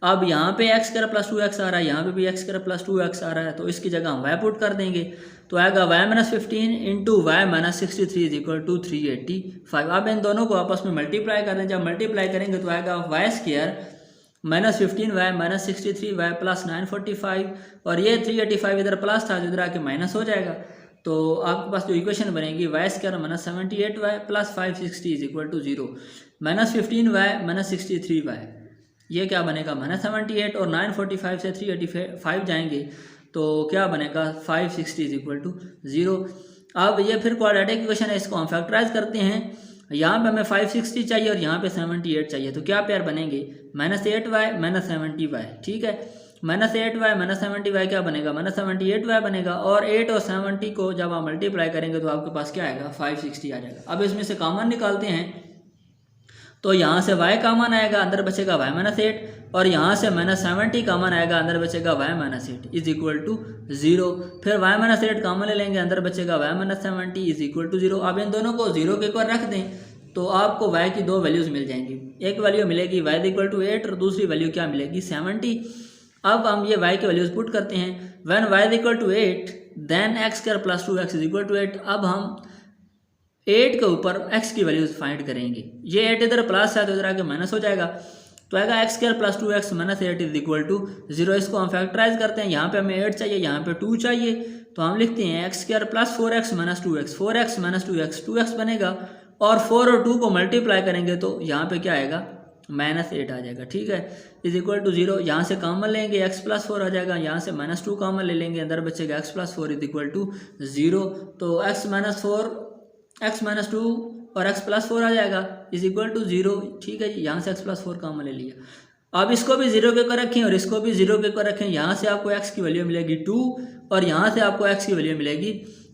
अब यहाँ पे x² + 2x आ रहा है, यहाँ पे भी x² + 2x आ रहा है, तो इसकी जगह हम y पुट कर देंगे, तो आएगा y - 15 × y - 63 = 385। अब इन दोनों को आपस में मल्टीप्लाई कर दें, जब मल्टीप्लाई करेंगे तो आएगा y² - 15y - 63y + 945, और ये 385 इधर प्लस था जो इधर आके माइनस हो जाएगा, तो आपके पास जो इक्वेशन बनेगी y² - 78y + 560 = 0, -15y - 63y, ये क्या बनेगा? -78, और 945 से 385 जाएंगे तो क्या बनेगा? 560 = 0। अब ये फिर क्वाड्रेटिक इक्वेशन है, इसको हम फैक्टराइज करते हैं। यहाँ पे हमें 560 चाहिए और यहाँ पे 78 चाहिए, तो क्या पेयर बनेंगे? -8y - 70y, ठीक है। -8y - 70y क्या बनेगा? -78y बनेगा, और 8 और 70 को जब आप मल्टीप्लाई करेंगे तो आपके पास क्या आएगा? 560 आ जाएगा। अब इसमें से कॉमन निकालते हैं, तो यहाँ से y कॉमन आएगा, अंदर बचेगा y - 8, और यहाँ से -70 कॉमन आएगा, अंदर बचेगा y - 8 = 0। फिर y - 8 कॉमन ले लेंगे, अंदर बचेगा y - 70 = 0। अब इन दोनों को 0 के ऊपर रख दें तो आपको y की दो वैल्यूज़ मिल जाएंगी। एक वैल्यू मिलेगी y = 8 और दूसरी वैल्यू क्या मिलेगी? 70। अब हम ये y की वैल्यूज़ पुट करते हैं। When y = 8 then x² + 2x = 8। अब हम 8 के ऊपर x की वैल्यूज फाइंड करेंगे। ये 8 इधर प्लस है तो इधर आके माइनस हो जाएगा, तो आएगा x² + 2x - 8 = 0। इसको हम फैक्टराइज करते हैं। यहाँ पे हमें 8 चाहिए, यहाँ पे 2 चाहिए, तो हम लिखते हैं x² + 4x - 2x, 4x - 2x 2x बनेगा, और 4 और 2 को मल्टीप्लाई करेंगे तो यहाँ पे क्या आएगा? -8 आ जाएगा, ठीक है, = 0। यहाँ से कॉमन लेंगे x + 4 आ जाएगा, यहाँ से -2 कॉमन ले लेंगे, अंदर बचेगा x + 4 = 0। तो x - 4 x - 2 और x + 4 आ जाएगा, = 0, ठीक है जी। यहाँ से x + 4 कॉमन ले लिया। अब इसको भी 0 के ऊपर रखें और इसको भी 0 के ऊपर रखें। यहाँ से आपको x की वैल्यू मिलेगी 2 और यहाँ से आपको x की वैल्यू मिलेगी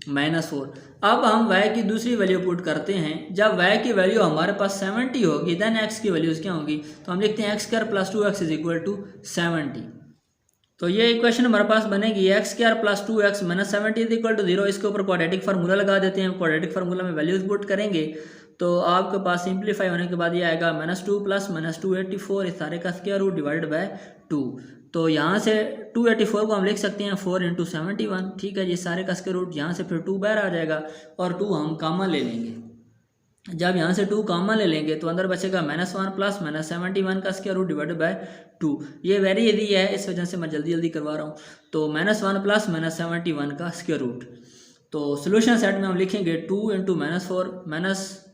-4। अब हम y की दूसरी वैल्यू पुट करते हैं। जब y की वैल्यू हमारे पास 70 होगी देन x की वैल्यूज़ क्या होगी? तो हम लिखते हैं x² + 2x = 70। तो ये इक्वेशन हमारे पास बनेगी x² + 2x - 70 = 0। इसके ऊपर क्वाड्रेटिक फार्मूला लगा देते हैं। क्वाड्रेटिक फार्मूला में वैल्यूज पुट करेंगे तो आपके पास सिंप्लीफाई होने के बाद ये आएगा -2 + -284, इस सारे का स्क्वायर रूट डिवाइडेड बाय 2। तो यहाँ से 284 को हम लिख सकते हैं 4 × 71, ठीक है जी। सारे का स्क्वायर रूट, यहाँ से फिर 2 बाहर आ जाएगा और 2 हम कॉमन ले लेंगे। जब यहाँ से 2 कॉमन ले लेंगे तो अंदर बचेगा -1 + -71 का स्क्वायर रूट डिवाइडेड बाय 2। ये वेरी इजी है, इस वजह से मैं जल्दी जल्दी करवा रहा हूँ। तो -1 + -71 का स्क्वायर रूट। तो सोल्यूशन सेट में हम लिखेंगे 2 × -4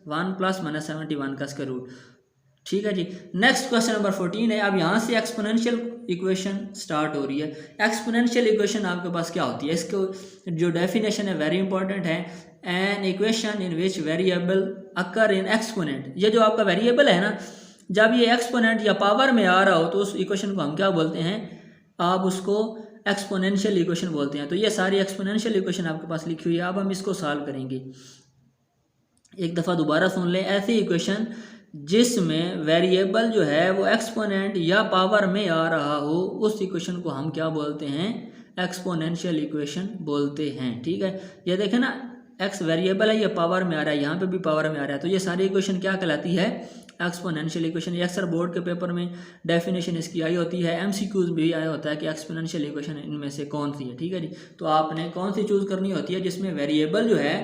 1 प्लस माइनस 71 का स्क्वायर रूट। ठीक है जी। नेक्स्ट क्वेश्चन नंबर 14 है। अब यहाँ से एक्सपोनेंशियल इक्वेशन स्टार्ट हो रही है। एक्सपोनेंशियल इक्वेशन आपके पास क्या होती है, इसको जो डेफिनेशन है वेरी इंपॉर्टेंट है। An equation in which variable occur in exponent. ये जो आपका वेरिएबल है ना, जब ये एक्सपोनेंट या पावर में आ रहा हो तो उस इक्वेशन को हम क्या बोलते हैं, आप उसको एक्सपोनेंशियल इक्वेशन बोलते हैं। तो ये सारी एक्सपोनेंशियल इक्वेशन आपके पास लिखी हुई है। अब हम इसको सॉल्व करेंगे। एक दफ़ा दोबारा सुन लें। ऐसी इक्वेशन जिसमें वेरिएबल जो है वो एक्सपोनेंट या पावर में आ रहा हो, उस इक्वेशन को हम क्या बोलते हैं, एक्सपोनेंशियल इक्वेशन बोलते हैं। ठीक है, ये देखें ना, एक्स वेरिएबल है, ये पावर में आ रहा है, यहाँ पे भी पावर में आ रहा है, तो ये सारी इक्वेशन क्या कहलाती है, एक्सपोनेंशियल इक्वेशन। ये अक्सर बोर्ड के पेपर में डेफिनेशन इसकी आई होती है, एमसीक्यूज भी आया होता है कि एक्सपोनेंशियल इक्वेशन इनमें से कौन सी है। ठीक है जी, तो आपने कौन सी चूज़ करनी होती है, जिसमें वेरिएबल जो है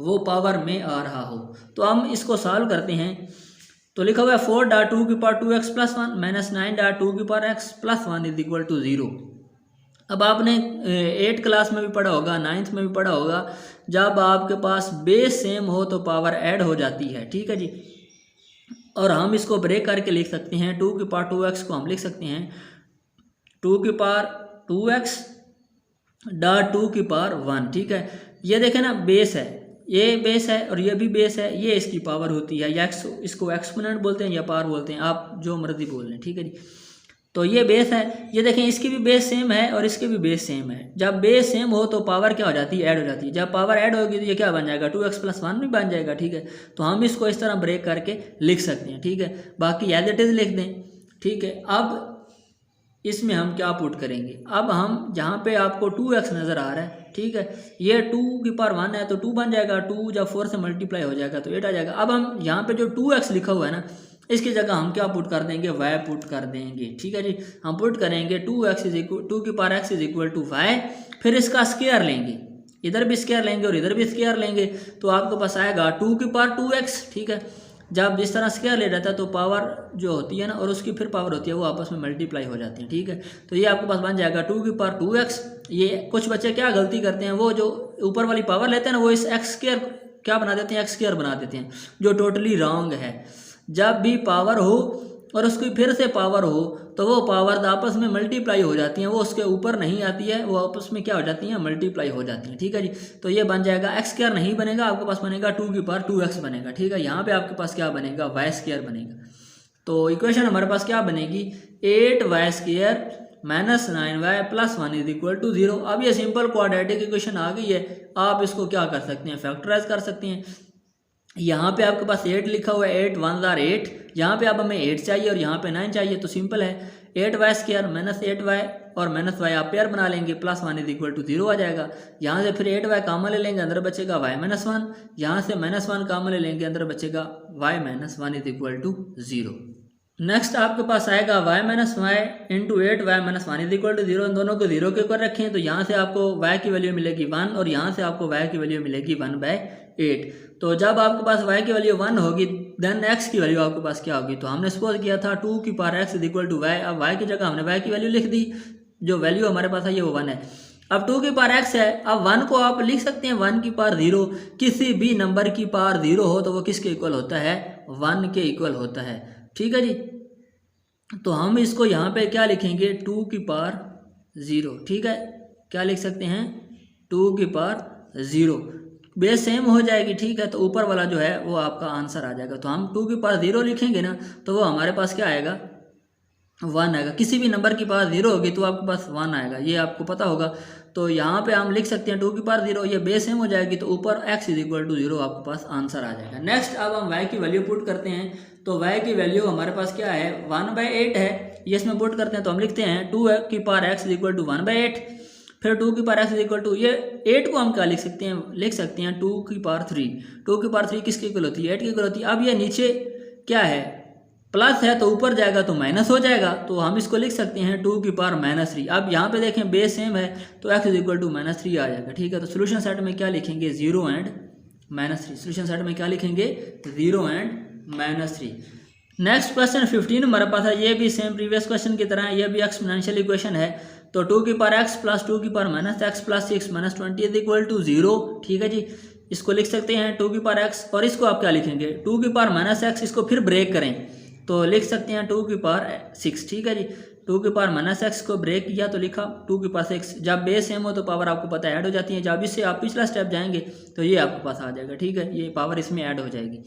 वो पावर में आ रहा हो। तो हम इसको सॉल्व करते हैं। तो लिखा हुआ है 4.2 की पावर 2x प्लस 1 माइनस 9.2 की power x plus 1 is equal to 0। अब आपने 8 क्लास में भी पढ़ा होगा, 9th में भी पढ़ा होगा, जब आपके पास बेस सेम हो तो पावर ऐड हो जाती है। ठीक है जी, और हम इसको ब्रेक करके लिख सकते हैं। 2 की पावर 2x को हम लिख सकते हैं 2 की पावर 2x डॉट 2 की पावर 1। ठीक है, ये देखें ना, बेस है, ये बेस है और ये भी बेस है, ये इसकी पावर होती है, या इसको एक्सपोनेंट बोलते हैं या पावर बोलते हैं, आप जो मर्जी बोल लें। ठीक है जी, तो ये बेस है, ये देखें इसकी भी बेस सेम है और इसकी भी बेस सेम है। जब बेस सेम हो तो पावर क्या हो जाती है, ऐड हो जाती है। जब पावर ऐड होगी तो ये क्या बन जाएगा, 2x प्लस 1 भी बन जाएगा। ठीक है, तो हम इसको इस तरह ब्रेक करके लिख सकते हैं। ठीक है, बाकी एज इट इज़ लिख दें। ठीक है, अब इसमें हम क्या पुट करेंगे, अब हम जहाँ पे आपको 2x नज़र आ रहा है, ठीक है, ये 2 की पावर 1 है तो 2 बन जाएगा, 2 जब 4 से मल्टीप्लाई हो जाएगा तो 8 आ जाएगा। अब हम यहाँ पे जो 2x लिखा हुआ है ना, इसकी जगह हम क्या पुट कर देंगे, y पुट कर देंगे। ठीक है जी, हम पुट करेंगे 2 की power x is equal to y, फिर इसका स्क्वायर लेंगे, इधर भी स्क्वायर लेंगे और इधर भी स्क्वायर लेंगे, तो आपके पास आएगा 2 की पावर 2x। ठीक है, जब इस तरह स्क्वायर ले जाता है तो पावर जो होती है ना और उसकी फिर पावर होती है वो आपस में मल्टीप्लाई हो जाती है। ठीक है, तो ये आपके पास बन जाएगा 2 की पावर 2x। ये कुछ बच्चे क्या गलती करते हैं, वो जो ऊपर वाली पावर लेते हैं ना, वो इस x स्क्वायर क्या बना देते हैं, x स्क्वायर बना देते हैं, जो टोटली रॉन्ग है। जब भी पावर हो और उसकी फिर से पावर हो तो वो पावर आपस में मल्टीप्लाई हो जाती हैं, वो उसके ऊपर नहीं आती है, वो आपस में क्या हो जाती हैं, मल्टीप्लाई हो जाती हैं। ठीक है जी, तो ये बन जाएगा x स्क्वायर नहीं बनेगा, आपके पास बनेगा 2 की पावर 2x बनेगा। ठीक है, यहाँ पे आपके पास क्या बनेगा, y स्क्वायर बनेगा। तो इक्वेशन हमारे पास क्या बनेगी, 8y square minus 9y plus 1 is equal to 0। अब ये सिंपल क्वाड्रेटिक इक्वेशन आ गई है, आप इसको क्या कर सकते हैं, फैक्टराइज कर सकते हैं। यहाँ पे आपके पास 8 लिखा हुआ है, 8 1 जार 8, यहाँ पे अब हमें 8 चाहिए और यहाँ पे 9 चाहिए, तो सिंपल है 8y स्क्वायर माइनस 8y और माइनस y आप पेयर बना लेंगे, प्लस 1 इज इक्वल टू 0 आ जाएगा। यहाँ से फिर 8y कामन ले लेंगे, अंदर बचेगा y माइनस 1, यहाँ से माइनस 1 कामन ले लेंगे, अंदर बचेगा y minus 1 is equal to 0। Next आपके पास आएगा y minus y into 8y minus 1 is equal to 0। इन दोनों को 0 के ऊपर रखें तो यहाँ से आपको y की वैल्यू मिलेगी 1 और यहाँ से आपको y की वैल्यू मिलेगी 1/8। तो जब आपके पास y की वैल्यू 1 होगी देन x की वैल्यू आपके पास क्या होगी, तो हमने सपोज किया था 2 की power x is equal to y। अब y की जगह हमने y की वैल्यू लिख दी, जो वैल्यू हमारे पास है ये वो 1 है। अब 2 की पावर x है, अब 1 को आप लिख सकते हैं 1 की पावर 0। किसी भी नंबर की पावर 0 हो तो वो किसके इक्वल होता है, 1 के इक्वल होता है। ठीक है जी, तो हम इसको यहाँ पे क्या लिखेंगे, 2 की पावर 0। ठीक है, क्या लिख सकते हैं, 2 की पावर 0, बेस सेम हो जाएगी। ठीक है, तो ऊपर वाला जो है वो आपका आंसर आ जाएगा। तो हम 2 की पावर 0 लिखेंगे ना तो वो हमारे पास क्या आएगा, 1 आएगा। किसी भी नंबर की पावर 0 होगी तो आपके पास 1 आएगा, ये आपको पता होगा। तो यहाँ पे हम लिख सकते हैं 2 की पावर 0, ये बेस सेम हो जाएगी तो ऊपर x इज इक्वल टू 0 आपके पास आंसर आ जाएगा। नेक्स्ट अब हम y की वैल्यू पुट करते हैं, तो y की वैल्यू हमारे पास क्या है, 1/8 है, ये इसमें पुट करते हैं तो हम लिखते हैं 2 की power x is equal to 1/8, फिर 2 की power x is equal to, ये 8 को हम क्या लिख सकते हैं, लिख सकते हैं 2 की पावर 3। 2 की पावर 3 किसकी इक्वल होती है, 8 की इक्वल होती है। अब ये नीचे क्या है, प्लस है तो ऊपर जाएगा तो माइनस हो जाएगा, तो हम इसको लिख सकते हैं 2 की पावर -3। अब यहाँ पे देखें बेस सेम है तो x इज इक्वल टू -3 आ जाएगा। ठीक है, तो सोल्यूशन सेट में क्या लिखेंगे, 0 एंड -3। सोल्यूशन सेट में क्या लिखेंगे, 0 एंड -3। नेक्स्ट क्वेश्चन 15 हमारे पास है, ये भी सेम प्रीवियस क्वेश्चन की तरह है, ये भी एक्सपोनेंशियल इक्वेशन है। तो 2 की पावर x प्लस 2 की power -x plus 6 -20 is equal to 0। ठीक है जी, इसको लिख सकते हैं 2 की पावर एक्स, और इसको आप क्या लिखेंगे 2 की पावर माइनस एक्स, इसको फिर ब्रेक करें तो लिख सकते हैं 2 की पावर 6, ठीक है जी। 2 की पावर माइनस एक्स को ब्रेक किया तो लिखा 2 की पावर 6। जब बेस सेम हो तो पावर आपको पता है ऐड हो जाती है, जब इससे आप पिछला स्टेप जाएंगे तो ये आपके पास आ जाएगा, ठीक है, ये पावर इसमें ऐड हो जाएगी।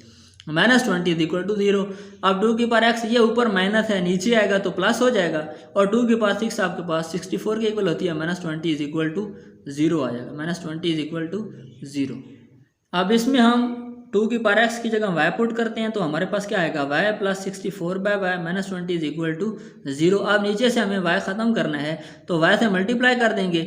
-20 इज इक्वल टू 0। अब 2 की पावर एक्स ये ऊपर माइनस है, नीचे आएगा तो प्लस हो जाएगा, और 2 की पावर 6 आपके पास 64 के इक्वल होती है, -20 इज इक्वल टू 0 आ जाएगा, -20 इज इक्वल टू 0। अब इसमें हम 2 की पावर एक्स की जगह y पुट करते हैं तो हमारे पास क्या आएगा y plus 64/y -20 is equal to 0। अब नीचे से हमें y ख़त्म करना है तो y से मल्टीप्लाई कर देंगे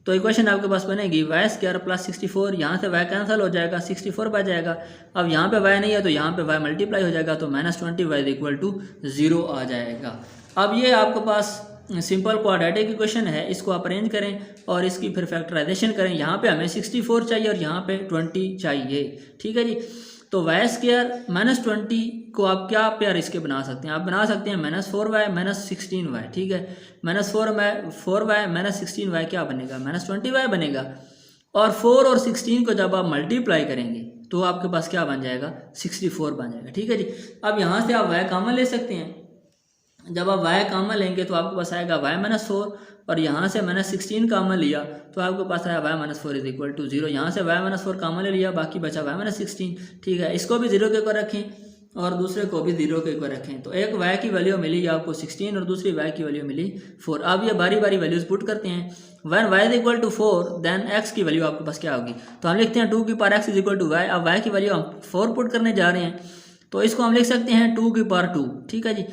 तो इक्वेशन आपके पास बनेगी y² प्लस 64, यहाँ से y कैंसिल हो जाएगा, 64 बच जाएगा। अब यहाँ पे y नहीं है तो यहाँ पे y मल्टीप्लाई हो जाएगा तो -20 y इज इक्वल टू 0 आ जाएगा। अब ये आपके पास सिंपल क्वाड्रेटिक इक्वेशन है, इसको आप अरेंज करें और इसकी फिर फैक्टराइजेशन करें। यहाँ पे हमें 64 चाहिए और यहाँ पे 20 चाहिए, ठीक है जी। तो y² -20 को आप क्या पेयर इसके बना सकते हैं, आप बना सकते हैं -4y -16y, ठीक है। -4y -16y क्या बनेगा, -20y बनेगा। और 4 और 16 को जब आप मल्टीप्लाई करेंगे तो आपके पास क्या बन जाएगा 64 बन जाएगा, ठीक है जी। अब यहाँ से आप y कॉमन ले सकते हैं, जब आप y कॉमन लेंगे तो आपके पास आएगा y -4, और यहाँ से -16 कॉमन लिया तो आपके पास आया y -4 इज इक्वल टू 0। यहाँ से y -4 कॉमन ले लिया, बाकी बचा y -16, ठीक है। इसको भी 0 के ऊपर रखें और दूसरे को भी 0 के ऊपर रखें तो एक y की वैल्यू मिली आपको 16 और दूसरी y की वैल्यू मिली 4। अब ये बारी बारी वैल्यूज पुट करते हैं। when y is equal to 4 then x की वैल्यू आपके पास क्या होगी, तो हम लिखते हैं 2 की power x is equal to y। अब y की वैल्यू हम 4 पुट करने जा रहे हैं तो इसको हम लिख सकते हैं 2 की पावर 2, ठीक है जी।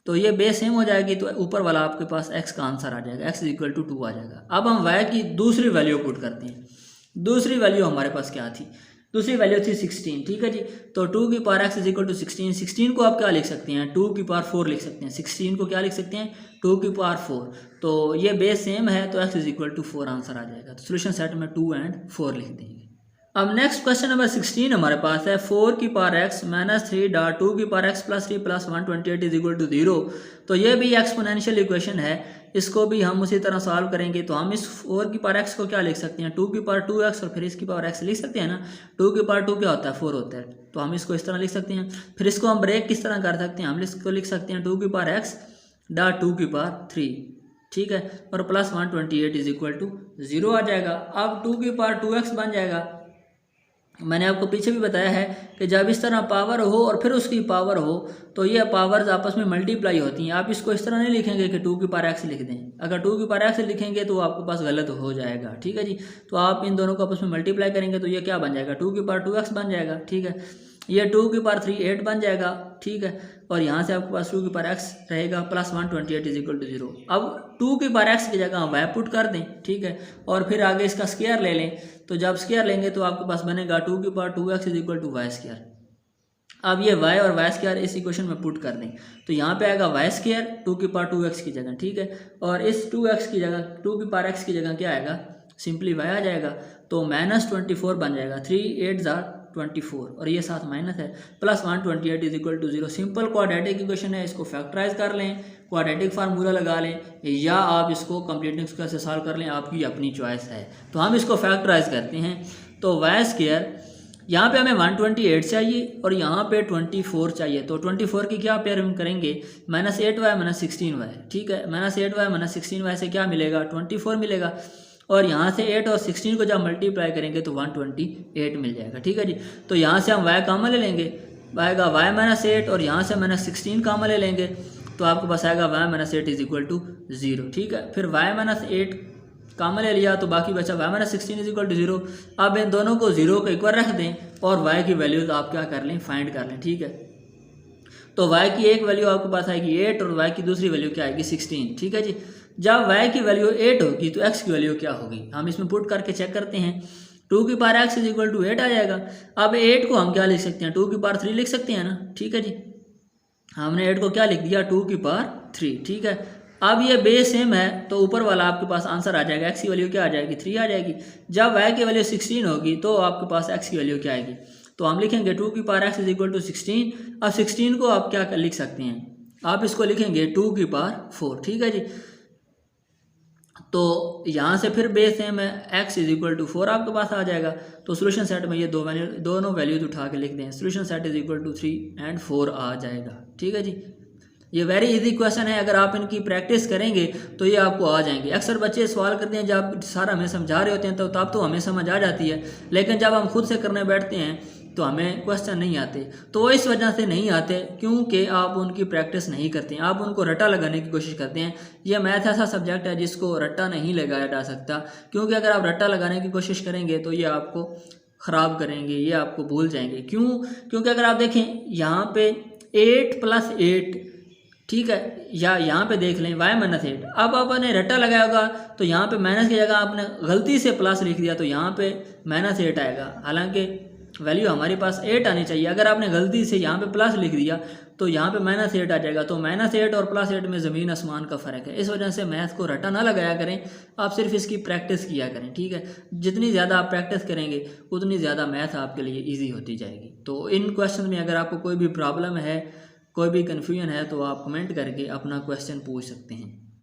तो ये बेस सेम हो जाएगी तो ऊपर वाला आपके पास x का आंसर आ जाएगा, x इज इक्वल टू 2 आ जाएगा। अब हम y की दूसरी वैल्यू पुट करते हैं। दूसरी वैल्यू हमारे पास क्या थी, दूसरी वैल्यू थी 16, ठीक है जी। तो 2 की power x is equal to 16, 16 को आप क्या लिख सकते हैं 2 की पावर 4 लिख सकते हैं, 16 को क्या लिख सकते हैं 2 की पावर 4। तो ये बेस सेम है तो x is equal to 4 answer आ जाएगा। तो सोल्यूशन सेट में 2 और 4 लिख देंगे। अब नेक्स्ट क्वेश्चन नंबर 16 हमारे पास है 4 की पावर x -3 डॉट 2 की power x plus 3 plus 128 is equal to 0। तो ये भी एक्सपोनेंशियल इक्वेशन है, इसको भी हम उसी तरह सॉल्व करेंगे। तो हम इस 4 की पावर x को क्या लिख सकते हैं 2 की पावर 2x और फिर इसकी पावर x लिख सकते हैं ना। 2 की पावर 2 क्या होता है 4 होता है, तो हम इसको इस तरह लिख सकते हैं। फिर इसको हम ब्रेक किस तरह कर सकते हैं, हम इसको लिख सकते हैं 2 की पावर x डॉट 2 की पावर 3, ठीक है, और प्लस 128 इज इक्वल टू 0 आ जाएगा। अब 2 की पावर 2x बन जाएगा। मैंने आपको पीछे भी बताया है कि जब इस तरह पावर हो और फिर उसकी पावर हो तो ये पावर्स आपस में मल्टीप्लाई होती हैं। आप इसको इस तरह नहीं लिखेंगे कि 2 की पावर x लिख दें, अगर 2 की पावर x लिखेंगे तो आपके पास गलत हो जाएगा, ठीक है जी। तो आप इन दोनों को आपस में मल्टीप्लाई करेंगे तो ये क्या बन जाएगा 2 की पावर 2x बन जाएगा, ठीक है। ये 2 की पावर 3 8 बन जाएगा, ठीक है, और यहाँ से आपके पास 2 की पावर x रहेगा प्लस 128 इज इक्वल टू 0। अब 2 की पावर x की जगह y पुट कर दें, ठीक है, और फिर आगे इसका स्क्वायर ले लें। तो जब स्क्वायर लेंगे तो आपके पास बनेगा 2 की power 2x is equal to y²। अब ये y और y² इस इक्वेशन में पुट कर दें तो यहाँ पे आएगा y² 2 की पावर 2x की जगह, ठीक है, और इस 2x की जगह 2 की पावर x की जगह क्या आएगा सिंपली y आ जाएगा। तो -24 बन जाएगा, 3 8 24 और ये साथ माइनस है, plus 128 is equal to 0। Simple quadratic equation है, इसको फैक्टराइज कर लें, क्वाड्रेटिक फार्मूला लगा लें, या आप इसको कंप्लीटिंग स्क्वायर से सॉल्व कर लें, आपकी अपनी चॉइस है। तो हम इसको फैक्टराइज करते हैं तो y² यहाँ पे हमें 128 चाहिए और यहाँ पे 24 चाहिए। तो 24 की क्या पेयर हम करेंगे -8y -16y, ठीक है, -8y -16y से क्या मिलेगा 24 मिलेगा, और यहाँ से 8 और 16 को जब मल्टीप्लाई करेंगे तो 128 मिल जाएगा, ठीक है जी। तो यहाँ से हम y कॉमन ले लेंगे, आएगा y -8 और यहाँ से -16 कॉमन ले लेंगे तो आपके पास आएगा y -8 इज इक्वल टू 0, ठीक है। फिर y -8 कॉमन ले लिया तो बाकी बचा y -16 इज इक्वल टू 0। अब इन दोनों को 0 के इक्वल रख दें और y की वैल्यूज आप क्या कर लें फाइंड कर लें, ठीक है। तो y की एक वैल्यू आपके पास आएगी 8 और y की दूसरी वैल्यू क्या आएगी 16, ठीक है जी। जब y की वैल्यू 8 होगी तो x की वैल्यू क्या होगी, हम इसमें पुट करके चेक करते हैं। 2 की power x is equal to 8 आ जाएगा। अब 8 को हम क्या लिख सकते हैं 2 की पावर 3 लिख सकते हैं ना, ठीक है जी। हमने 8 को क्या लिख दिया 2 की पावर 3, ठीक है। अब ये बेस सेम है तो ऊपर वाला आपके पास आंसर आ जाएगा, x की वैल्यू क्या आ जाएगी 3 आ जाएगी। जब y की वैल्यू 16 होगी तो आपके पास x की वैल्यू क्या आएगी, तो हम लिखेंगे 2 की power x is equal to 16। अब 16 को आप क्या लिख सकते हैं, आप इसको लिखेंगे 2 की पावर 4, ठीक है जी। तो यहाँ से फिर बेस सेम है, x इज इक्वल टू 4 आपके पास आ जाएगा। तो सोल्यूशन सेट में ये दोनों वैल्यूज उठा के लिख दें, solution set is equal to 3 and 4 आ जाएगा। ठीक है जी, ये वेरी इजी क्वेश्चन है, अगर आप इनकी प्रैक्टिस करेंगे तो ये आपको आ जाएंगे। अक्सर बच्चे सवाल करते हैं जब सारा हमें समझा रहे होते हैं तब तो हमें समझ आ जाती है, लेकिन जब हम खुद से करने बैठते हैं तो हमें क्वेश्चन नहीं आते। तो वो इस वजह से नहीं आते क्योंकि आप उनकी प्रैक्टिस नहीं करते हैं, आप उनको रट्टा लगाने की कोशिश करते हैं। ये मैथ ऐसा सब्जेक्ट है जिसको रट्टा नहीं लगाया जा सकता, क्योंकि अगर आप रट्टा लगाने की कोशिश करेंगे तो ये आपको ख़राब करेंगे, ये आपको भूल जाएंगे। क्यों? क्योंकि अगर आप देखें यहाँ पे 8 + 8, ठीक है, या यहाँ पे देख लें y-8। अब आपने रट्टा लगाया होगा तो यहाँ पे माइनस की जगह आपने गलती से प्लस लिख दिया तो यहाँ पे -8 आएगा, हालांकि वैल्यू हमारे पास 8 आनी चाहिए। अगर आपने गलती से यहाँ पे प्लस लिख दिया तो यहाँ पे -8 आ जाएगा। तो -8 और +8 में ज़मीन आसमान का फ़र्क है। इस वजह से मैथ को रट्टा ना लगाया करें, आप सिर्फ इसकी प्रैक्टिस किया करें। ठीक है, जितनी ज़्यादा आप प्रैक्टिस करेंगे उतनी ज़्यादा मैथ आपके लिए ईजी होती जाएगी। तो इन क्वेश्चन में अगर आपको कोई भी प्रॉब्लम है, कोई भी कन्फ्यूजन है, तो आप कमेंट करके अपना क्वेश्चन पूछ सकते हैं।